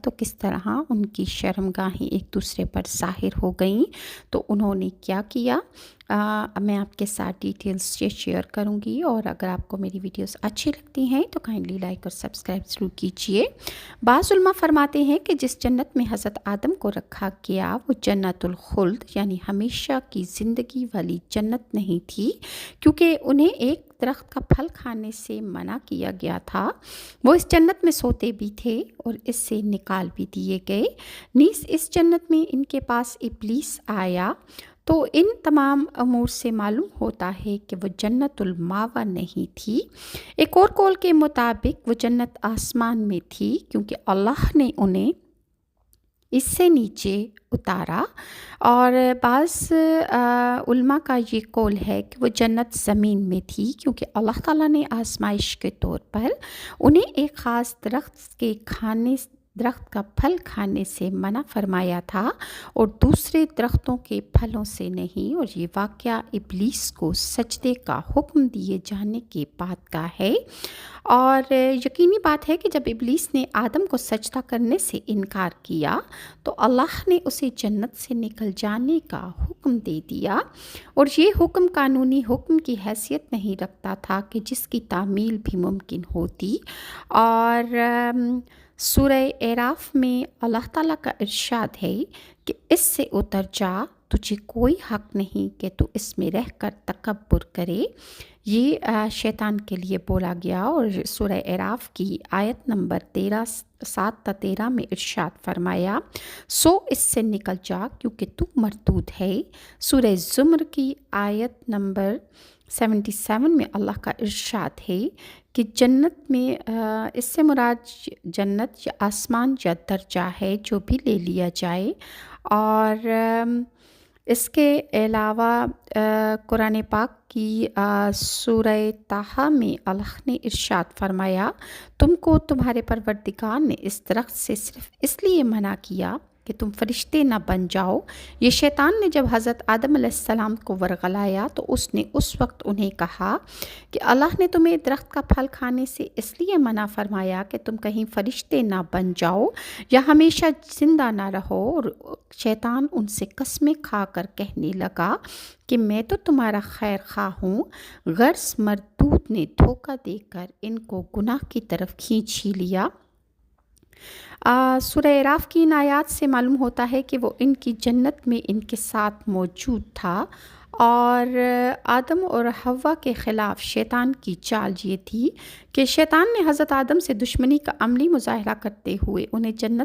تو کس طرح ان کی شرمگاہیں ایک دوسرے پر ظاہر ہو گئیں، تو انہوں نے کیا کیا، میں آپ کے ساتھ ڈیٹیلز سے شیئر کروں گی۔ اور اگر آپ کو میری ویڈیوز اچھی لگتی ہیں تو کائنڈلی لائک اور سبسکرائب ضرور کیجیے۔ بعض علماء فرماتے ہیں کہ جس جنت میں حضرت آدم کو رکھا گیا وہ جنت الخلد یعنی ہمیشہ کی زندگی والی جنت نہیں تھی، کیونکہ انہیں ایک درخت کا پھل کھانے سے منع کیا گیا تھا۔ وہ اس جنت میں سوتے بھی تھے اور اس سے نکال بھی دیے گئے۔ نیز اس جنت میں ان کے پاس ابلیس آیا، تو ان تمام امور سے معلوم ہوتا ہے کہ وہ جنت الماوا نہیں تھی۔ ایک اور قول کے مطابق وہ جنت آسمان میں تھی، کیونکہ اللہ نے انہیں اس سے نیچے اتارا۔ اور بعض علماء کا یہ قول ہے کہ وہ جنت زمین میں تھی، کیونکہ اللہ تعالیٰ نے آزمائش کے طور پر انہیں ایک خاص درخت کا پھل کھانے سے منع فرمایا تھا اور دوسرے درختوں کے پھلوں سے نہیں۔ اور یہ واقعہ ابلیس کو سجدے کا حکم دیے جانے کے بعد کا ہے۔ اور یقینی بات ہے کہ جب ابلیس نے آدم کو سجدہ کرنے سے انکار کیا تو اللہ نے اسے جنت سے نکل جانے کا حکم دے دیا، اور یہ حکم قانونی حکم کی حیثیت نہیں رکھتا تھا کہ جس کی تعمیل بھی ممکن ہوتی۔ اور سورہ اعراف میں اللہ تعالیٰ کا ارشاد ہے کہ اس سے اتر جا، تجھے کوئی حق نہیں کہ تو اس میں رہ کر تکبر کرے۔ یہ شیطان کے لیے بولا گیا، اور سورہ اعراف کی آیت نمبر 7 میں ارشاد فرمایا، سو اس سے نکل جا کیونکہ تو مردود ہے۔ سورہ زمر کی آیت نمبر 77 میں اللہ کا ارشاد ہے کہ جنت میں اس سے مراد جنت یا آسمان یا درجہ ہے جو بھی لے لیا جائے۔ اور اس کے علاوہ قرآن پاک کی سورہ طٰہٰ میں اللہ نے ارشاد فرمایا، تم کو تمہارے پروردگار نے اس درخت سے صرف اس لیے منع کیا کہ تم فرشتے نہ بن جاؤ۔ یہ شیطان نے جب حضرت آدم علیہ السلام کو ورغلایا تو اس نے اس وقت انہیں کہا کہ اللہ نے تمہیں درخت کا پھل کھانے سے اس لیے منع فرمایا کہ تم کہیں فرشتے نہ بن جاؤ یا ہمیشہ زندہ نہ رہو۔ اور شیطان ان سے قسمیں کھا کر کہنے لگا کہ میں تو تمہارا خیر خواہ ہوں۔ غرض مردود نے دھوکہ دے کر ان کو گناہ کی طرف کھینچ ہی لیا۔ سورہ اعراف کی ان آیات سے معلوم ہوتا ہے کہ وہ ان کی جنت میں ان کے ساتھ موجود تھا، اور آدم اور حوا کے خلاف شیطان کی چال یہ تھی کہ شیطان نے حضرت آدم سے دشمنی کا عملی مظاہرہ کرتے ہوئے انہیں جنت